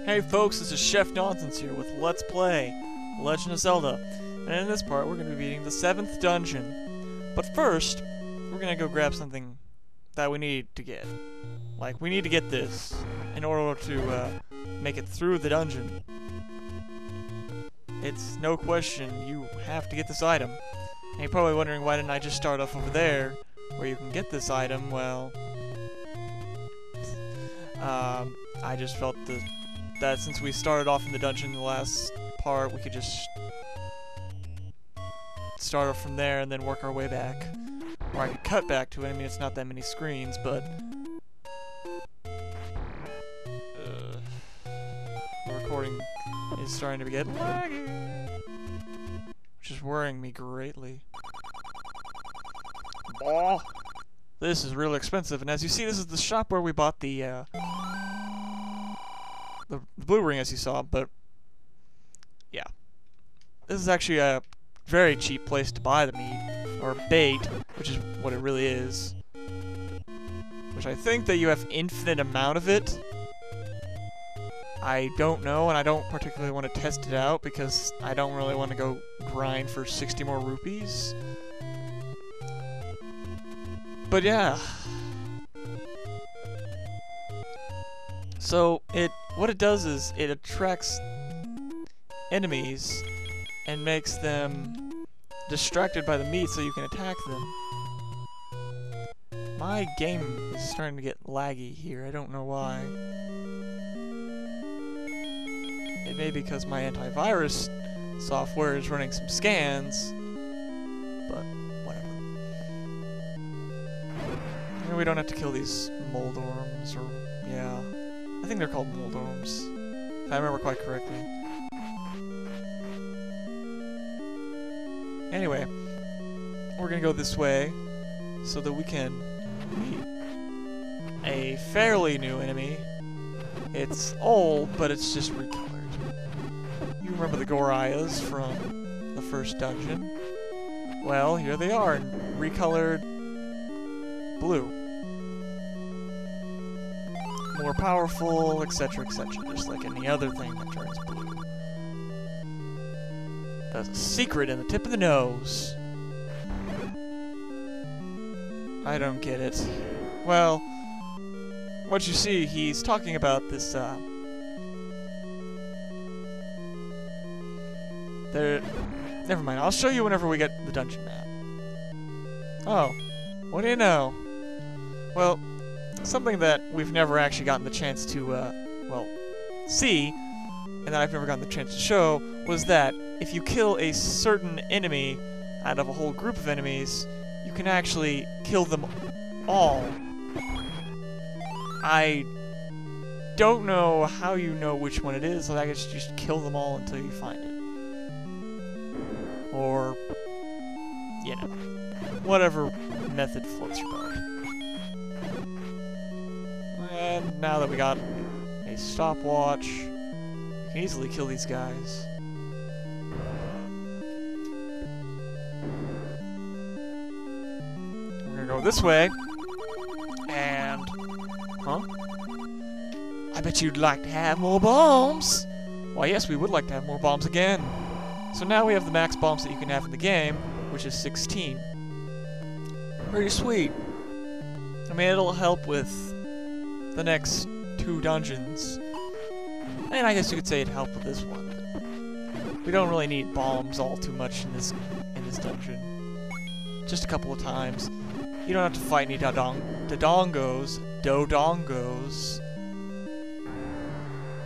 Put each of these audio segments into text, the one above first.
Hey folks, this is Chef Nonsense here with Let's Play Legend of Zelda, and in this part we're going to be beating the 7th dungeon. But first, we're going to go grab something that we need to get. Like, we need to get this in order to make it through the dungeon. It's no question, you have to get this item. And you're probably wondering, why didn't I just start off over there, where you can get this item? Well, I just felt that since we started off in the dungeon in the last part, we could just start off from there and then work our way back. Or I could cut back to it. I mean, it's not that many screens, but the recording is starting to get laggy, which is worrying me greatly. Oh, this is really expensive, and as you see, this is the shop where we bought the blue ring, as you saw, but yeah. This is actually a very cheap place to buy the meat, or bait, which is what it really is. Which I think that you have infinite amount of it. I don't know, and I don't particularly want to test it out, because I don't really want to go grind for 60 more rupees. But yeah. So, what it does is, it attracts enemies and makes them distracted by the meat so you can attack them. My game is starting to get laggy here, I don't know why. It may be because my antivirus software is running some scans, but whatever. And we don't have to kill these moldorms, or yeah. I think they're called moldorms, if I remember quite correctly. Anyway, we're gonna go this way so that we can meet a fairly new enemy. It's old, but it's just recolored. You remember the Gorayas from the first dungeon? Well, here they are in recolored blue. More powerful, etc., etc., just like any other thing that turns blue. There's a secret in the tip of the nose. I don't get it. Well, what you see, he's talking about this, never mind, I'll show you whenever we get the dungeon map. Oh, what do you know? Well, something that we've never actually gotten the chance to, well, see, and that I've never gotten the chance to show, was that if you kill a certain enemy out of a whole group of enemies, you can actually kill them all. I don't know how you know which one it is, so I guess you just kill them all until you find it. Or, you know, whatever method floats your boat. And now that we got a stopwatch, you can easily kill these guys. We're gonna go this way, and... huh? I bet you'd like to have more bombs! Why, yes, we would like to have more bombs again. So now we have the max bombs that you can have in the game, which is 16. Pretty sweet. I mean, it'll help with the next 2 dungeons. And I guess you could say it'd help with this one. We don't really need bombs all too much in this dungeon. Just a couple of times. You don't have to fight any dodongos,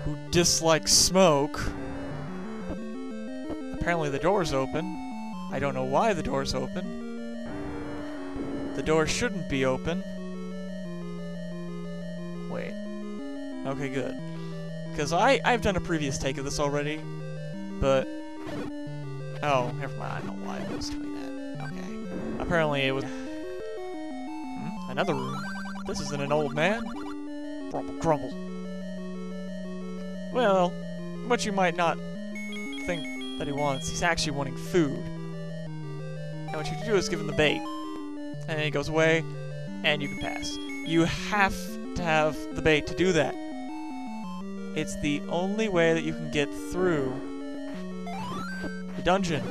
who dislike smoke. Apparently the door's open. I don't know why the door's open. The door shouldn't be open. Wait. Okay, good. Because I've done a previous take of this already, but... oh, never mind, I don't know why I was doing that. Okay. Apparently it was... another room. This isn't an old man. Grumble, grumble. Well, what you might not think that he wants, he's actually wanting food. And what you do is give him the bait. And then he goes away, and you can pass. You have to have the bait to do that. It's the only way that you can get through the dungeon.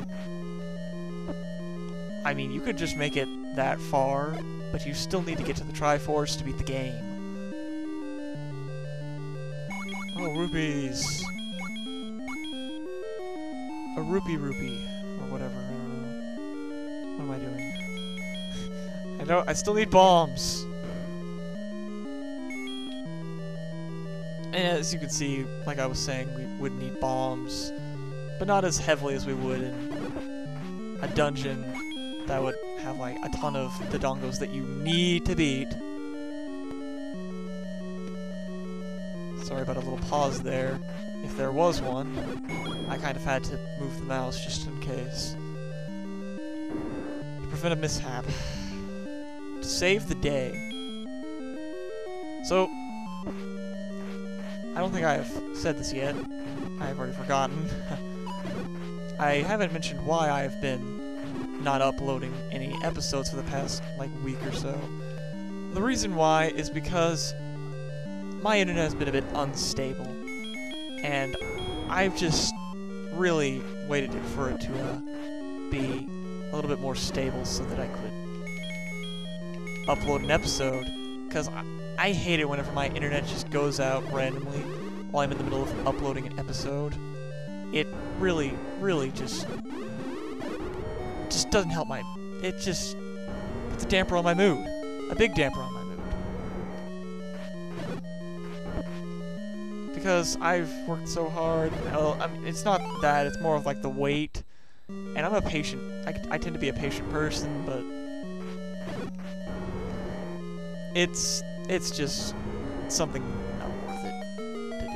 I mean, you could just make it that far, but you still need to get to the Triforce to beat the game. Oh, rupees. A rupee, or whatever, I don't know. What am I doing? I still need bombs. And as you can see, like I was saying, we would need bombs, but not as heavily as we would in a dungeon that would have like a ton of the dongos that you need to beat. Sorry about a little pause there. If there was one, I kind of had to move the mouse just in case. To prevent a mishap. To save the day. So, I don't think I've said this yet. I've already forgotten. I haven't mentioned why I've been not uploading any episodes for the past, like, week or so. The reason why is because my internet has been a bit unstable, and I've just really waited for it to be a little bit more stable so that I could upload an episode, because I hate it whenever my internet just goes out randomly while I'm in the middle of uploading an episode. It really, really just doesn't help my... It just puts a damper on my mood. A big damper on my mood. Because I've worked so hard. Well, I mean, it's not that, it's more of like the wait. And I'm a patient... I tend to be a patient person, but... It's just something not worth it to do.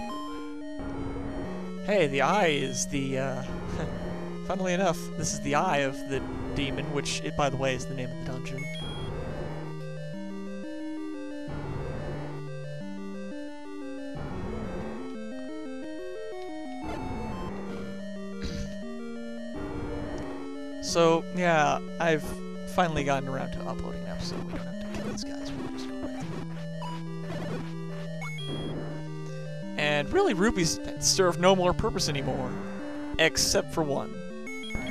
Hey, the eye is the, funnily enough, this is the eye of the demon, which, by the way, is the name of the dungeon. So, yeah, I've finally gotten around to uploading an episode. We don't have to kill these guys. We'll just go right through. And really, rupees serve no more purpose anymore. Except for one.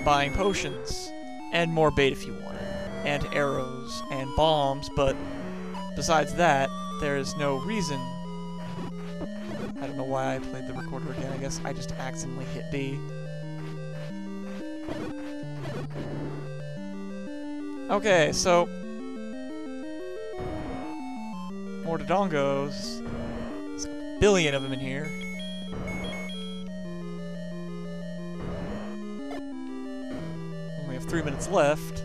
Buying potions. And more bait if you want it. And arrows. And bombs. But besides that, there is no reason. I don't know why I played the recorder again. I guess I just accidentally hit B. Okay, so... more Dodongos. There's a billion of them in here. Only have 3 minutes left.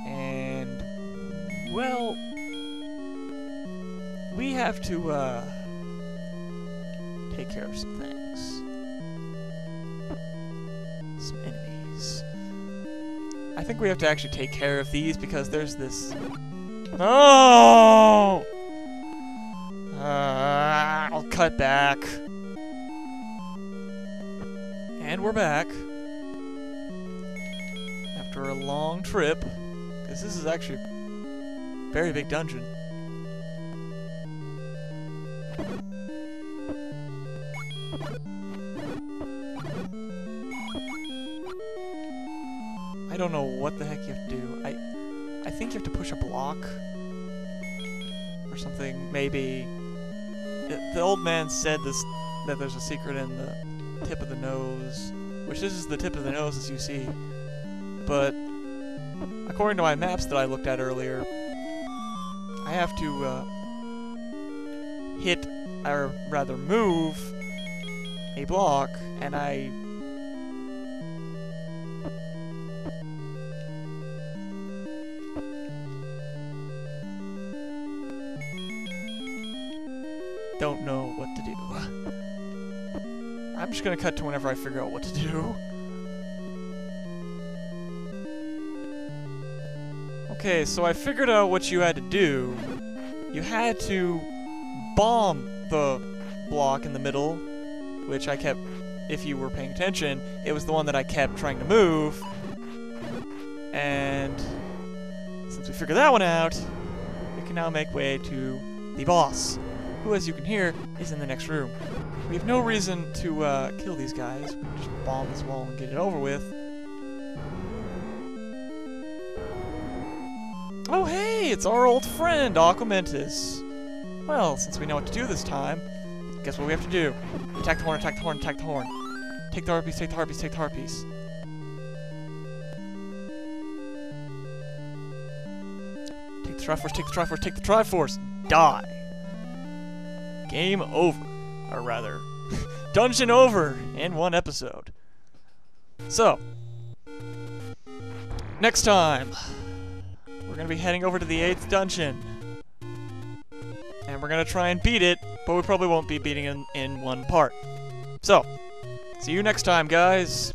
And... well... we have to, take care of some things. Some enemies. I think we have to actually take care of these because there's this... No! I'll cut back. And we're back. After a long trip. Because this is actually a very big dungeon. I don't know what the heck you have to do. I think you have to push a block or something. Maybe the old man said that there's a secret in the tip of the nose, which this is the tip of the nose as you see. But according to my maps that I looked at earlier, I have to hit, or rather move, a block, and I don't know what to do. I'm just gonna cut to whenever I figure out what to do. Okay, so I figured out what you had to do. You had to bomb the block in the middle, which I kept, if you were paying attention, it was the one that I kept trying to move. And figure that one out, we can now make way to the boss, who, as you can hear, is in the next room. We have no reason to kill these guys. We can just bomb this wall and get it over with. Oh hey, it's our old friend, Aquamentus. Well, since we know what to do this time, guess what we have to do? Attack the horn, attack the horn, attack the horn. Take the harpies, take the harpies, take the harpies. Take the Triforce, take the Triforce, take the Triforce! Die! Game over. Or rather, dungeon over in one episode. So, next time, we're going to be heading over to the 8th dungeon. And we're going to try and beat it, but we probably won't be beating it in one part. So, see you next time, guys.